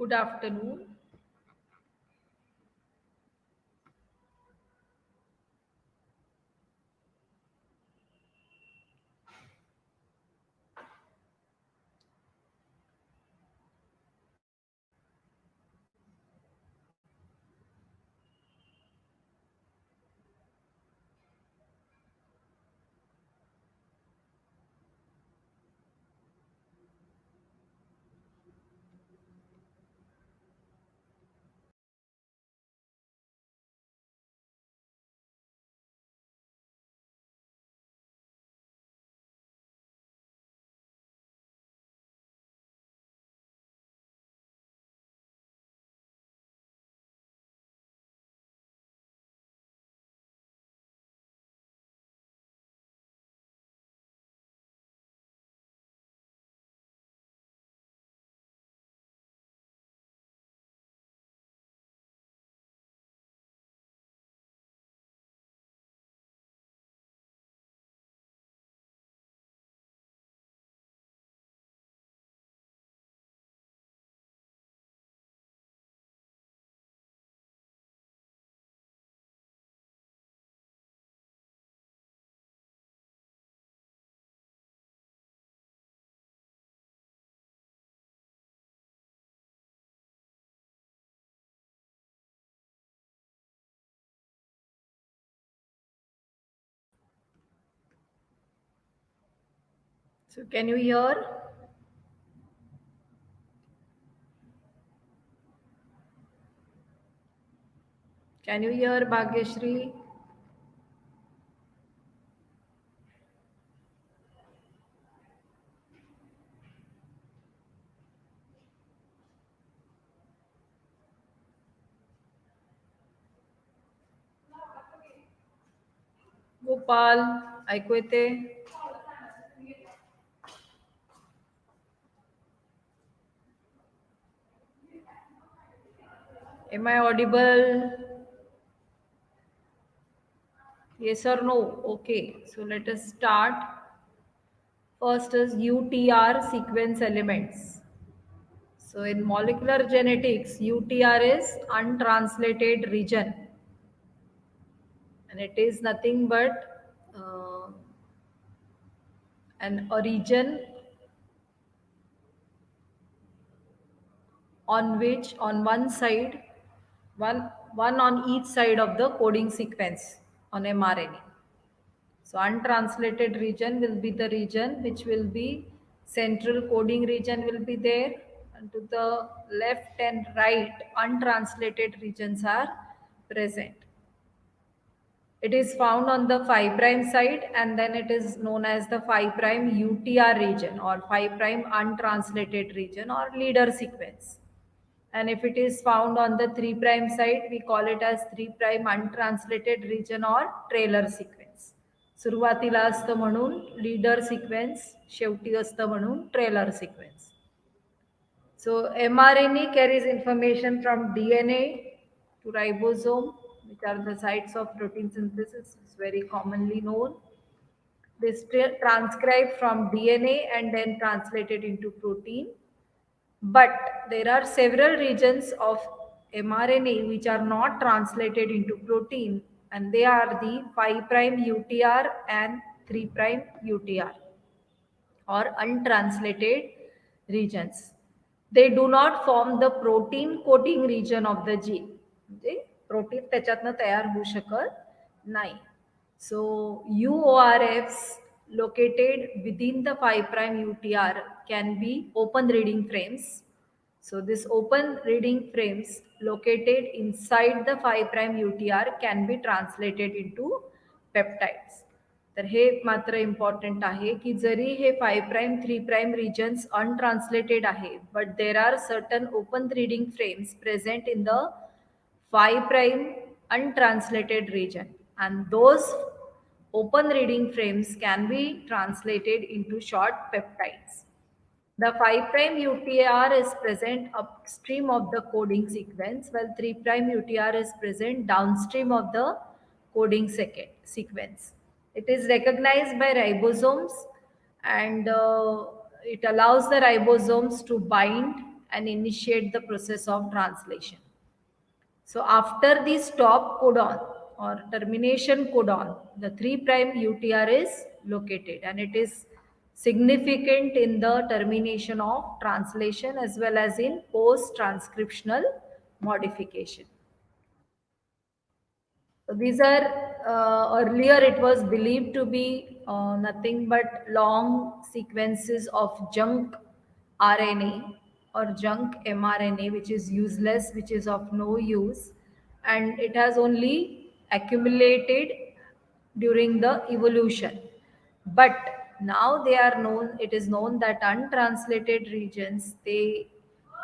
Good afternoon. So can you hear? Can you hear Bhagyashri? Gopal, ऐकू येते? Am I audible? Yes or no? Okay. So let us start. First is UTR sequence elements. So in molecular genetics, UTR is untranslated region, and it is nothing but a region on which on one side, one on each side of the coding sequence on mRNA. So untranslated region will be the region which will be central coding region will be there, and to the left and right untranslated regions are present. It is found on the 5' side, and then it is known as the 5' UTR region or 5' untranslated region or leader sequence. And if it is found on the 3' side, we call it as 3' untranslated region or trailer sequence. सुरुवातीला असतं म्हणून leader sequence, शेवटी असतं म्हणून trailer sequence. So mRNA carries information from DNA to ribosome, which are the sites of protein synthesis. It's very commonly known. This transcribed from DNA and then translated into protein. But there are several regions of mRNA which are not translated into protein, and they are the 5' UTR and 3' UTR or untranslated regions. They do not form the protein coating region of the gene. म्हणजे protein त्याच्यातनं तयार होऊ शकत नाही. So UORFs located within the 5' UTR can be open reading frames. So this open reading frames located inside the 5' UTR can be translated into peptides. तर हे मात्र important आहे की जरी हे 5' 3' रिजन्स अनट्रान्सलेटेड आहे, but there are certain open reading frames present in the 5' untranslated region, and those open reading frames can be translated into short peptides. The 5' UTR is present upstream of the coding sequence, while 3' UTR is present downstream of the coding sequence. It is recognized by ribosomes, and it allows the ribosomes to bind and initiate the process of translation. So after the stop codon or termination codon, the 3' UTR is located, and it is significant in the termination of translation as well as in post-transcriptional modification. So these are earlier it was believed to be nothing but long sequences of junk RNA or junk mRNA, which is useless, which is of no use, and it has only accumulated during the evolution. But now they are known, it is known that untranslated regions, they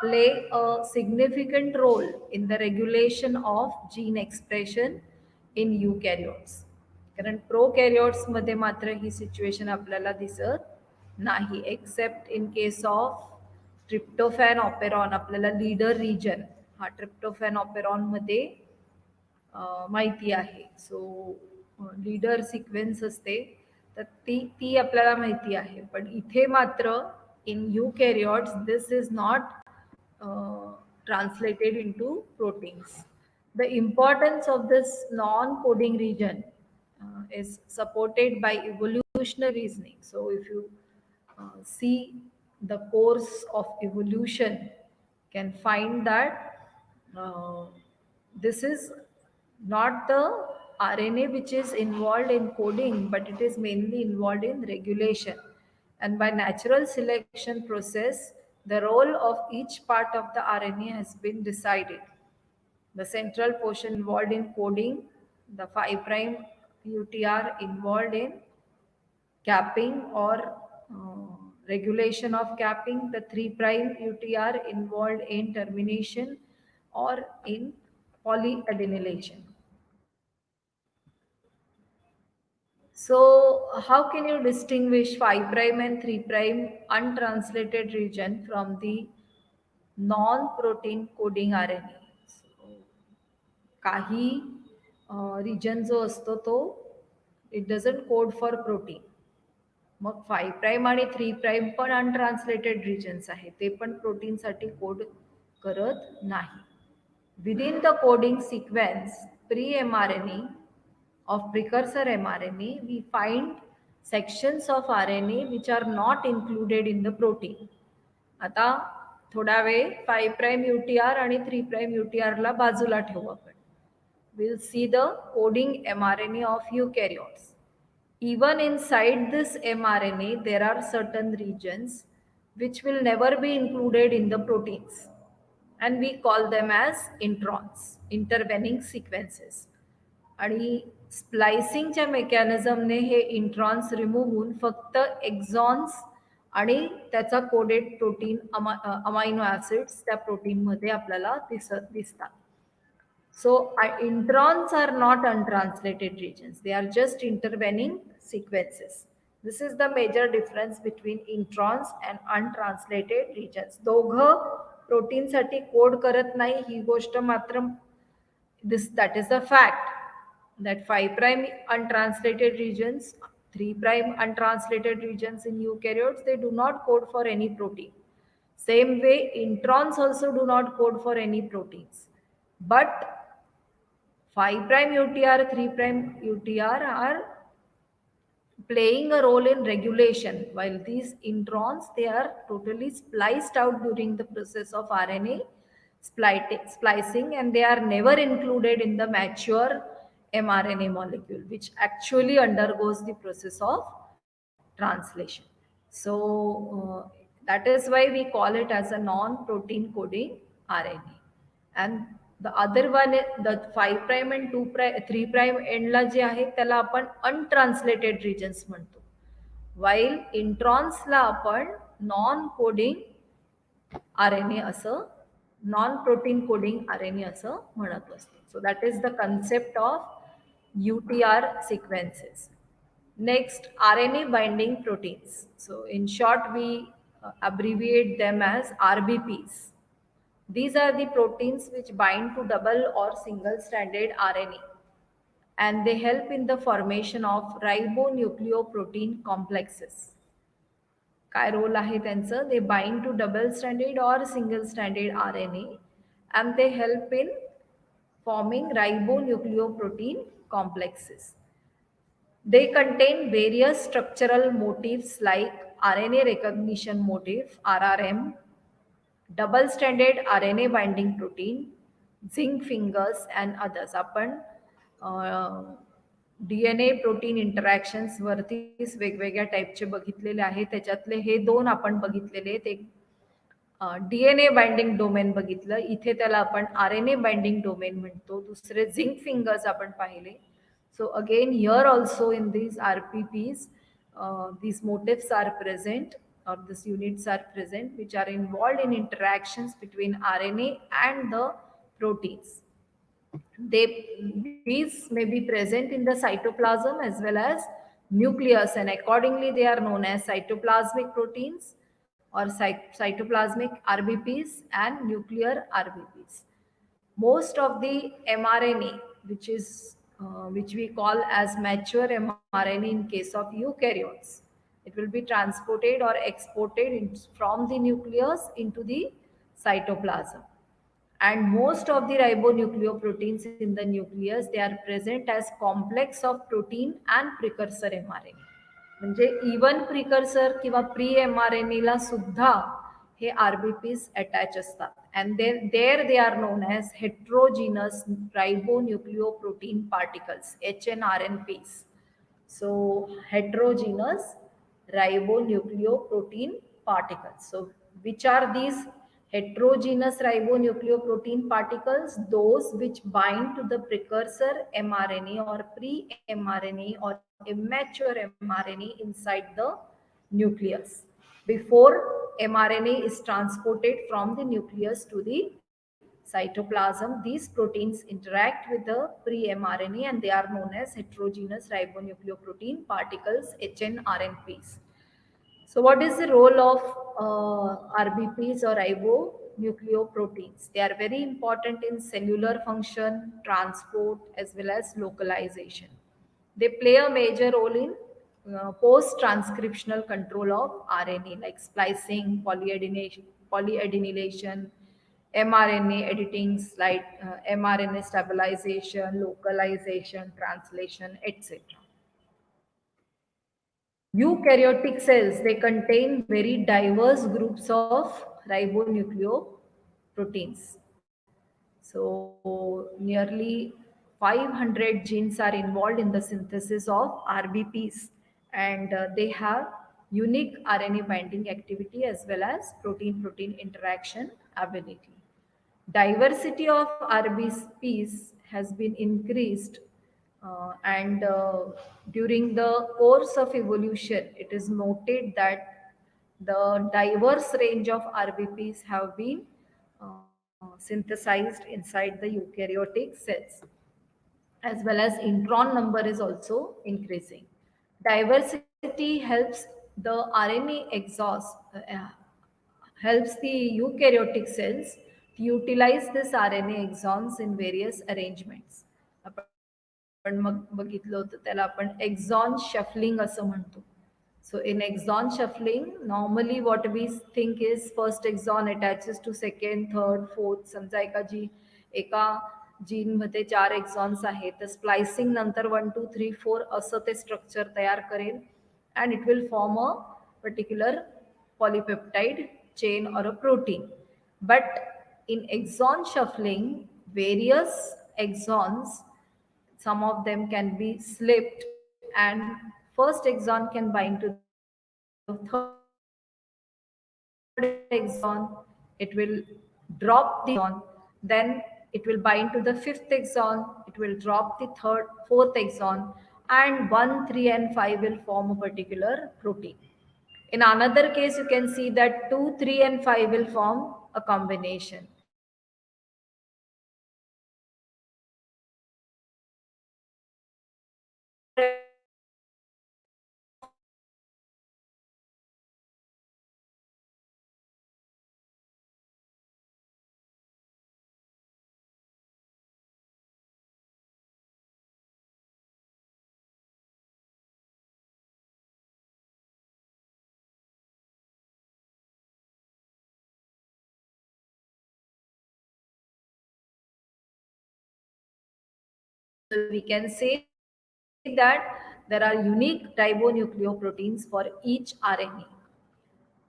play a significant role in the regulation of gene expression in eukaryotes. कारण प्रोकॅरियोट्समध्ये मात्र ही situation आपल्याला दिसत नाही, accept in case of tryptophan operon. आपल्याला leader region हा tryptophan ऑपेरॉनमध्ये माहिती आहे. सो leader sequence असते तर ती ती आपल्याला माहिती आहे, पण इथे मात्र in eukaryotes this is not translated into proteins. The importance of this non-coding region is supported by evolutionary reasoning. So if you see the course of evolution, can find that this is not the RNA which is involved in coding, but it is mainly involved in regulation. And by natural selection process, the role of each part of the RNA has been decided. The central portion involved in coding, the 5' UTR involved in capping or regulation of capping, the 3' UTR involved in termination or in polyadenylation. So, how can you distinguish 5' and 3' untranslated region from the non-protein coding RNA? So, काही region जो असतो तो it doesn't code for protein. मग 5' आणि 3' पण अनट्रान्सलेटेड reasons आहेत, ते पण प्रोटीनसाठी कोड करत नाही. Within the coding sequence pre mRNA of precursor mRNA, we find sections of RNA which are not included in the protein. आता थोडा वेळ 5' UTR आणि 3' UTR ला बाजूला ठेवू आपण. We'll see the coding mRNA of eukaryotes. Even inside this mRNA, there are certain regions which will never be included in the proteins, and we call them as introns, intervening sequences. आणि स्प्लायसिंगच्या मेकॅनिझमने हे introns remove होऊन फक्त exons आणि त्याचा coded protein amino acids त्या प्रोटीनमध्ये आपल्याला दिसतात. So introns are not untranslated regions. They are just intervening sequences. This is the major difference between introns and untranslated regions. दोघं प्रोटीनसाठी code करत नाही ही गोष्ट मात्र that is the fact that 5' untranslated regions, 3' untranslated regions in eukaryotes, they do not code for any protein. Same way, introns also do not code for any proteins. But 5' UTR, 3' UTR are playing a role in regulation, while these introns, they are totally spliced out during the process of RNA splicing, and they are never included in the mature mRNA molecule, which actually undergoes the process of translation. So that is why we call it as a non-protein coding RNA. And the other one, the 5' and 3' एंडला जे आहे त्याला आपण untranslated regions म्हणतो, while intronsला आपण non-coding RNA असं, non-protein coding RNA असं म्हणत असतो. So that is the concept of UTR sequences. Next, RNA binding proteins. So in short, we abbreviate them as RBPs. These are the proteins which bind to double or single stranded RNA, and they help in the formation of ribonucleoprotein complexes. काय role आहे त्यांचं? They bind to double stranded और single stranded RNA and they help in forming ribonucleoprotein complexes. They contain various structural motifs like RNA recognition motif, RRM, double stranded RNA binding protein, zinc fingers and others. आपण DNA protein interactions वरतीच वेगवेगळ्या टाईपचे बघितलेले आहेत. त्याच्यातले हे दोन आपण बघितलेले आहेत. एक DNA बाइंडिंग डोमेन बघितलं, इथे त्याला आपण RNA बाइंडिंग डोमेन म्हणतो. दुसरे झिंक फिंगर्स आपण पाहिले. So again here also in these RPPs, these motifs are present or these units are present which are involved in interactions between RNA and the proteins. These may be present in the cytoplasm as well as nucleus, and accordingly they are known as cytoplasmic proteins or cytoplasmic RBPs and nuclear RBPs. Most of the mRNA, which we call as mature mRNA in case of eukaryotes, it will be transported or exported from the nucleus into the cytoplasm. And most of the ribonucleoproteins in the nucleus, they are present as complex of protein and precursor mRNA. म्हणजे even precursor किंवा pre mRNA ला सुद्धा हे RBPs attach असतात. And there they are known as heterogeneous ribonucleoprotein particles, HNRNPs. So heterogeneous ribonucleoprotein particles. So which are these heterogeneous ribonucleoprotein particles? Those which bind to the precursor mRNA or pre-mRNA or immature mRNA inside the nucleus before mRNA is transported from the nucleus to the cytoplasm. These proteins interact with the pre-mRNA and they are known as heterogeneous ribonucleoprotein particles, HNRNPs. So what is the role of RBPs or ribonucleoproteins? They are very important in cellular function, transport as well as localization. They play a major role in post-transcriptional control of RNA like splicing, polyadenylation, mRNA editing, like mRNA stabilization, localization, translation, etc. Eukaryotic cells, they contain very diverse groups of ribonucleoproteins. So nearly 500 genes are involved in the synthesis of RBPs, and they have unique RNA binding activity as well as protein-protein interaction ability. Diversity of RBPs has been increased, and during the course of evolution, it is noted that the diverse range of RBPs have been synthesized inside the eukaryotic cells, as well as intron number is also increasing. Diversity helps the RNA exhaust, helps the eukaryotic cells to utilize this RNA exons in various arrangements. आपण बघितलं होतं त्याला आपण exon shuffling असं म्हणतो. So in exon shuffling, normally what we think is first exon attaches to second, third, fourth. समजा एका gene मध्ये 4 एक्झॉन्स आहेत, तर स्प्लायसिंग नंतर 1 2 3 4 असं ते स्ट्रक्चर तयार करेल and it will form a particular polypeptide chain or a protein. But in exon shuffling, various exons, some of them can be slipped and first exon can bind to the third exon, it will drop the third exon, then it will bind to the fifth exon, it will drop the fourth exon, and 1 3 and 5 will form a particular protein. In another case, you can see that 2 3 and 5 will form a combination. And in another case, you can see that 2 3 and 5 will form a combination. So So we can say that there are unique ribonucleoproteins for each RNA.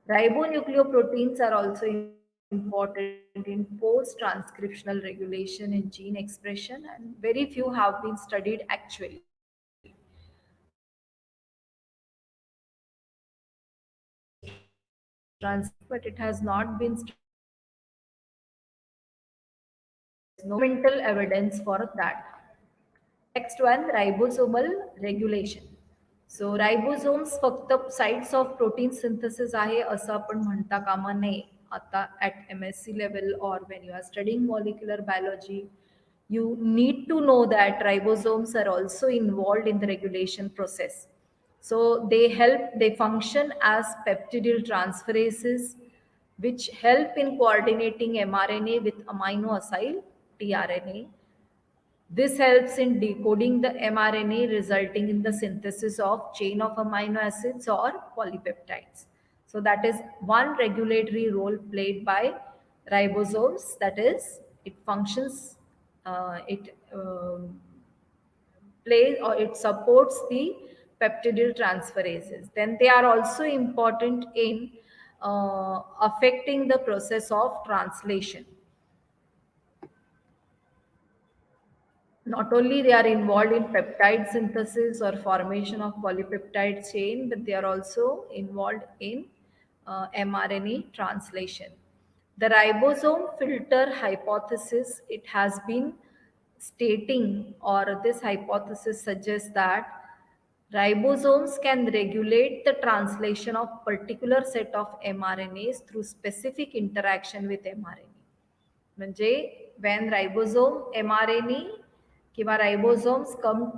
Ribonucleoproteins are also important in post-transcriptional regulation in gene expression, and very few have been studied actually. So ribosomes play a major role in post-transcriptional regulation, but it has not been studied extensively. So there is no experimental evidence for that. Next one, ribosomal regulation. So ribosomes फक्त sites of protein synthesis आहे असं आपण म्हणता कामा नये. आता at MSc level or when you are studying molecular biology, you need to know that ribosomes are also involved in the regulation process. So they function as peptidyl transferases, which help in coordinating mRNA with amino acyl tRNA. This helps in decoding the mRNA, resulting in the synthesis of chain of amino acids or polypeptides. So that is one regulatory role played by ribosomes. That is, it functions, it plays or it supports the peptidyl transferases. Then they are also important in affecting the process of translation. Not only they are involved in peptide synthesis or formation of polypeptide chain, but they are also involved in mRNA translation. The ribosome filter hypothesis, it has been stating, or this hypothesis suggests that ribosomes can regulate the translation of particular set of mRNAs through specific interaction with mRNA. म्हणजे when ribosome mRNA किंवा ribosomes come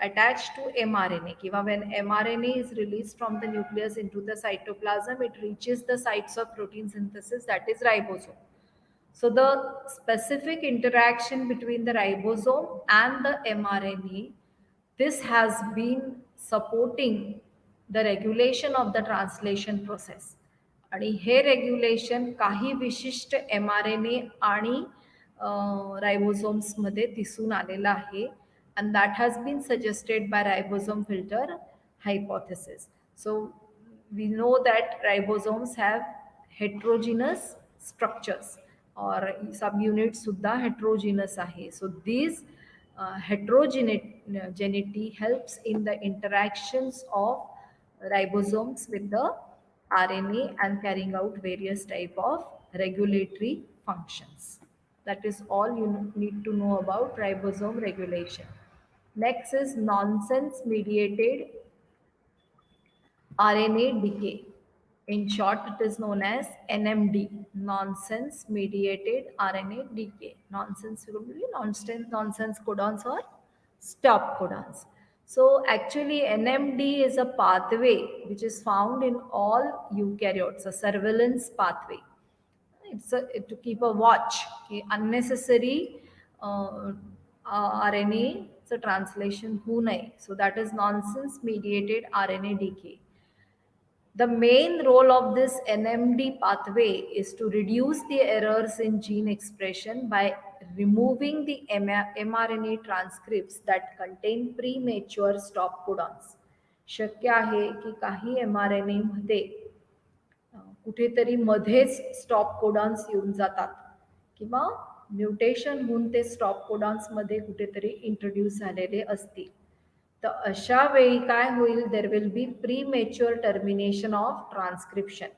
attached to mRNA किंवा when mRNA is released from the nucleus into the cytoplasm, it reaches the sites of protein synthesis, that is ribosome. So the specific interaction between the ribosome and the mRNA, this has been supporting the regulation of the translation process. आणि हे regulation काही विशिष्ट mRNA आणि रायबोझोम्समध्ये दिसून आलेलं आहे, and that has been suggested by ribosome filter hypothesis. So we know that ribosomes have heterogeneous structures, or subunits सुद्धा heterogeneous आहे. So these heterogeneity helps in the interactions of ribosomes with the RNA and carrying out various type of regulatory functions. That is all you need to know about ribosome regulation. Next is nonsense mediated RNA decay. In short, it is known as NMD, nonsense mediated RNA decay. Nonsense will be nonsense codons or stop codons. So actually NMD is a pathway which is found in all eukaryotes, a surveillance pathway. To keep a watch की unnecessary RNA चं translation होऊ नये. So that is nonsense mediated RNA decay. The main role of this NMD pathway is to reduce the errors in gene expression by removing the mRNA transcripts that contain premature stop codons. शक्य आहे की काही mRNA मध्ये कुठेतरी मध्येच stop codons येऊन जातात किंवा म्युटेशन होऊन ते स्टॉप कोडॉन्समध्ये कुठेतरी इंट्रोड्यूस झालेले असतील. तर अशा वेळी काय होईल, there will be premature termination of transcription.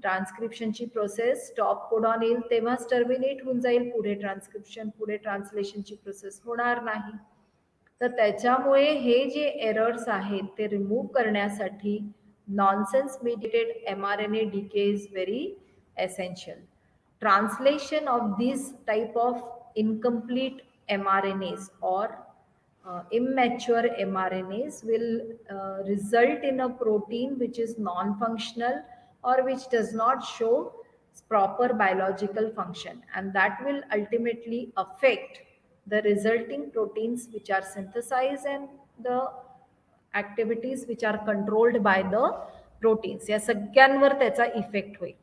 ट्रान्स्क्रिप्शनची प्रोसेस स्टॉप कोडॉन येईल तेव्हाच टर्मिनेट होऊन जाईल, पुढे ट्रान्स्क्रिप्शन पुढे ट्रान्सलेशनची प्रोसेस होणार नाही. तर त्याच्यामुळे हे जे एरर्स आहेत ते रिमूव्ह करण्यासाठी nonsense mediated mRNA decay is very essential. Translation of these type of incomplete mRNAs or immature mRNAs will result in a protein which is non-functional or which does not show proper biological function, and that will ultimately affect the resulting proteins which are synthesized and the activities which are controlled by the proteins. या सगळ्यांवर त्याचा effect होईल.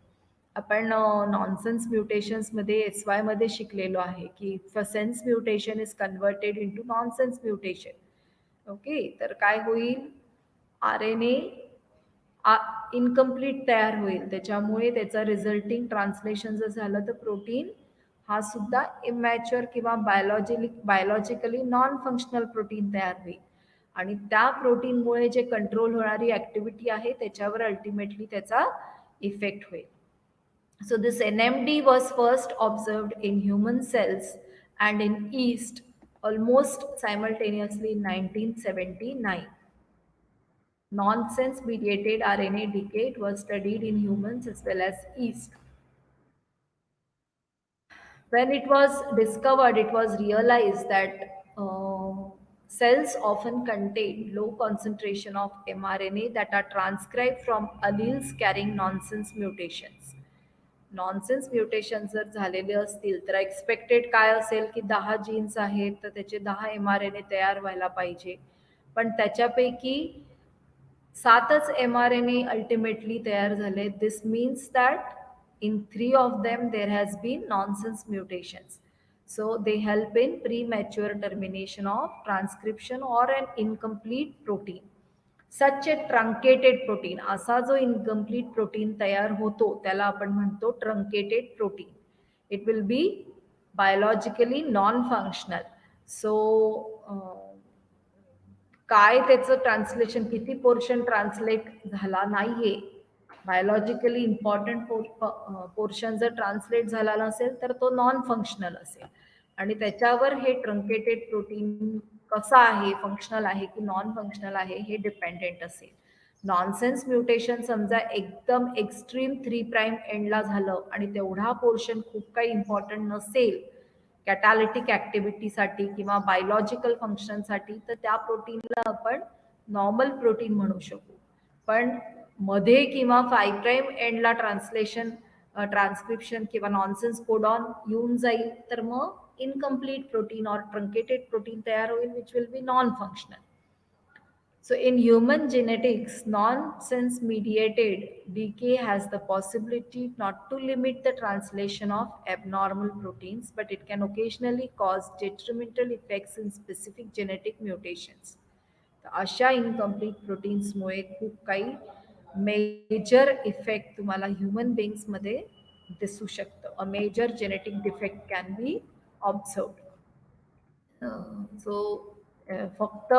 आपण nonsense म्युटेशन्समध्ये S वायमध्ये शिकलेलो आहे की if a sense mutation is converted into nonsense mutation. Okay, तर काय होईल, आर एन ए इनकम्प्लीट तयार होईल. त्याच्यामुळे त्याचं रिझल्टिंग ट्रान्सलेशन जर झालं तर प्रोटीन हा सुद्धा इमॅच्युअर किंवा बायोलॉजिकली नॉन फंक्शनल प्रोटीन तयार होईल. आणि त्या प्रोटीनमुळे जे कंट्रोल होणारी ॲक्टिव्हिटी आहे त्याच्यावर अल्टिमेटली त्याचा इफेक्ट होईल. So this NMD was first observed in human cells and in yeast almost simultaneously in 1979. Nonsense mediated RNA decay was studied in humans as well as yeast. When it was discovered, it was realized that cells often contain low concentration of mRNA that are transcribed from alleles carrying nonsense mutations. Nonsense mutation जर झालेले असतील तर expected काय असेल की 10 jeans आहेत तर त्याचे 10 mRNA तयार व्हायला पाहिजे, पण त्याच्यापैकी 7च mRNA अल्टिमेटली तयार झाले. This means that in 3 of them there has been nonsense mutations. So they help in premature termination of transcription or an incomplete protein. Such a truncated protein, असा जो इनकम्प्लीट प्रोटीन तयार होतो त्याला आपण म्हणतो truncated protein. It will be biologically non functional. So काय त्याचं translation, किती पोर्शन ट्रान्सलेट झाला नाहीये, बायोलॉजिकली इम्पॉर्टंट पोर्शन जर ट्रान्सलेट झाला नसेल तर तो नॉन फंक्शनल असेल. आणि त्याच्यावर हे ट्रंकेटेड प्रोटीन कसं आहे, फंक्शनल आहे की नॉन फंक्शनल आहे, हे डिपेंडेंट असेल. नॉनसेन्स म्युटेशन समजा एकदम एक्स्ट्रीम 3' एंडला झालं आणि तेवढा पोर्शन खूप काही इम्पॉर्टंट नसेल कॅटालिटिक ॲक्टिव्हिटीसाठी किंवा बायोलॉजिकल फंक्शनसाठी, तर त्या प्रोटीनला आपण नॉर्मल प्रोटीन म्हणू शकू. पण मध्ये किंवा 5' एंडला ट्रान्सक्रिप्शन किंवा नॉनसेन्स कोडॉन येऊन जाईल तर मग इनकम्प्लीट प्रोटीन और ट्रंकेटेड प्रोटीन तयार होईल which will be non functional. So in human genetics, nonsense mediated decay has the possibility not to limit the translation of abnormal proteins, but it can occasionally cause detrimental effects in specific genetic mutations. तर अशा incomplete प्रोटीन्समुळे खूप काही major effect तुम्हाला human बीइंग्समध्ये दिसू शकतं. A major genetic defect can be observed. So फक्त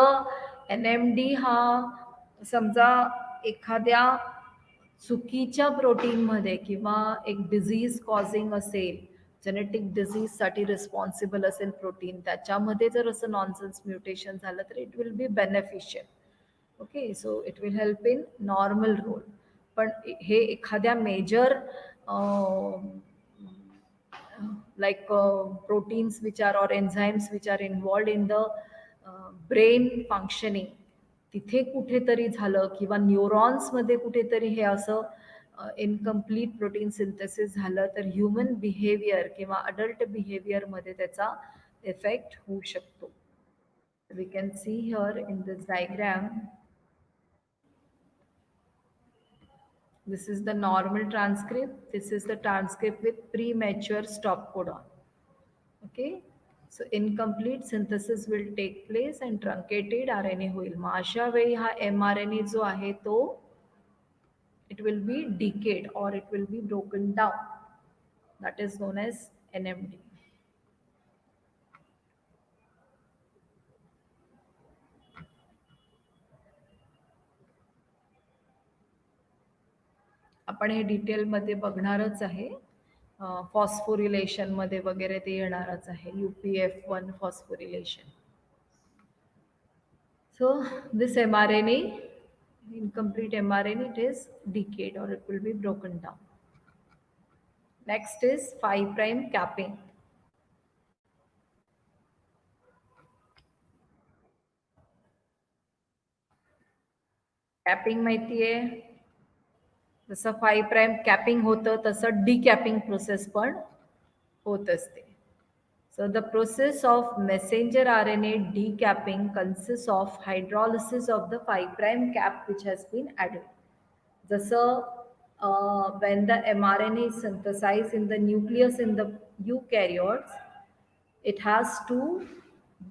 NMD हा समजा एखाद्या चुकीच्या प्रोटीनमध्ये किंवा एक डिझीज कॉझिंग असेल, जेनेटिक डिझीजसाठी रिस्पॉन्सिबल असेल प्रोटीन, त्याच्यामध्ये जर असं नॉनसेन्स म्युटेशन झालं तर it will be beneficial. Okay, so it will help in normal role. पण हे एखाद्या major like proteins which are or enzymes which are involved in the brain functioning, तिथे कुठेतरी झालं किंवा न्यूरॉन्समध्ये कुठेतरी हे असं इनकम्प्लीट प्रोटीन सिंथेसिस झालं तर ह्युमन बिहेवियर किंवा अडल्ट बिहेवियरमध्ये त्याचा इफेक्ट होऊ शकतो. We can see here in this diagram. This is the normal transcript. This is the transcript with premature stop codon. Okay. So incomplete synthesis will take place and truncated RNA होईल. मग अशा वेळी हा mRNA जो आहे तो it will be decayed or it will be broken down. That is known as NMD. आपण हे डिटेलमध्ये बघणारच आहे. फॉस्फोरिलेशनमध्ये वगैरे ते येणारच आहे. UPF1 phosphorylation. So this mRNA, incomplete mRNA, it is decayed or it will be broken down. Next is 5' capping. Capping माहिती आहे, जसं 5' कॅपिंग होतं तसं डिकॅपिंग प्रोसेस पण होत असते. So the process of messenger RNA decapping consists of hydrolysis of the 5' cap which has been added. जसं when the mRNA is synthesized in the nucleus in the eukaryotes, it has to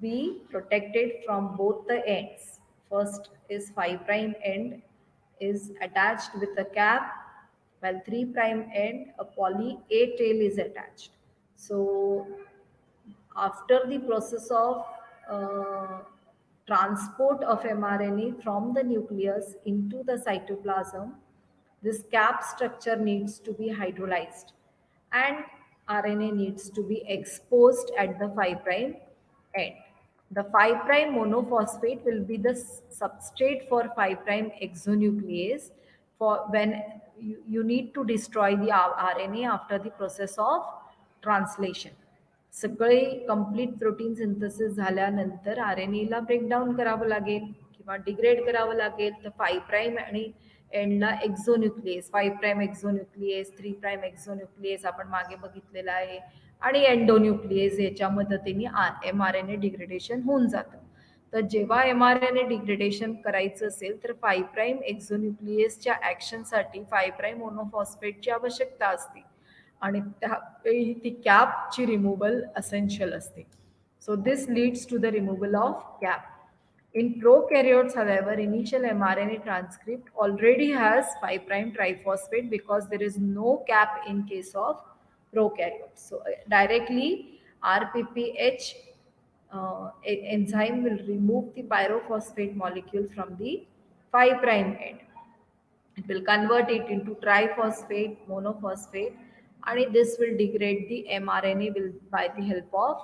be protected from both the ends. First is 5 prime end is attached with a cap, while 3 prime end a poly A tail is attached. So after the process of transport of mRNA from the nucleus into the cytoplasm, this cap structure needs to be hydrolyzed and RNA needs to be exposed at the 5 prime end. The 5 prime monophosphate will be the substrate for 5 prime exonuclease for when you need to destroy the RNA after the process of translation. सगळे complete protein synthesis झाल्यानंतर are N एला breakdown करावं लागेल किंवा degrade करावं लागेल तर 5 prime आणि एंडला एक्झोन्युक्लियस 5 प्राईम एक्झोन्युक्लियस 3 प्राईम एक्झोन्युक्लियस आपण मागे बघितलेला आहे आणि एंडोन्युक्लियस याच्या मदतीने M R N A degradation होऊन जातं. तर जेव्हा M R N A degradation करायचं असेल तर 5 प्राईम एक्झोन्युक्लियसच्या ॲक्शनसाठी 5 प्राईम मोनोफॉस्फेटची आवश्यकता असते आणि त्यावेळी ती कॅपची रिमूव्हल असेन्शियल असते. So this leads to the removal of cap. In prokaryotes, however, initial mRNA transcript already has 5 prime triphosphate because there is no cap in case of prokaryotes. So directly RPPH enzyme will remove the pyrophosphate molecule from the 5 prime end. It will convert it into triphosphate, monophosphate, and this will degrade the mRNA will, by the help of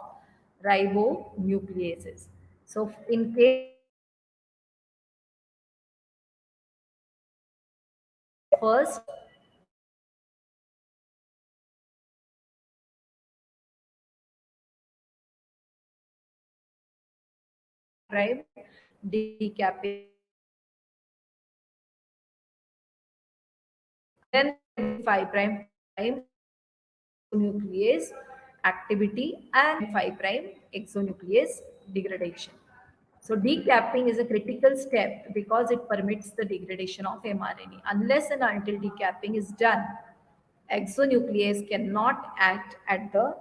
ribonucleases. So in case first prime decapping, then 5 prime nuclease activity and 5 prime exonuclease degradation. So decapping is a critical step because it permits the degradation of mRNA. Unless and until decapping is done, exonuclease cannot act at the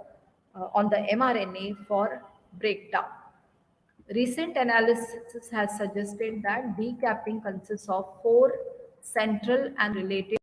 on the mRNA for breakdown. Recent analysis has suggested that decapping consists of four central and related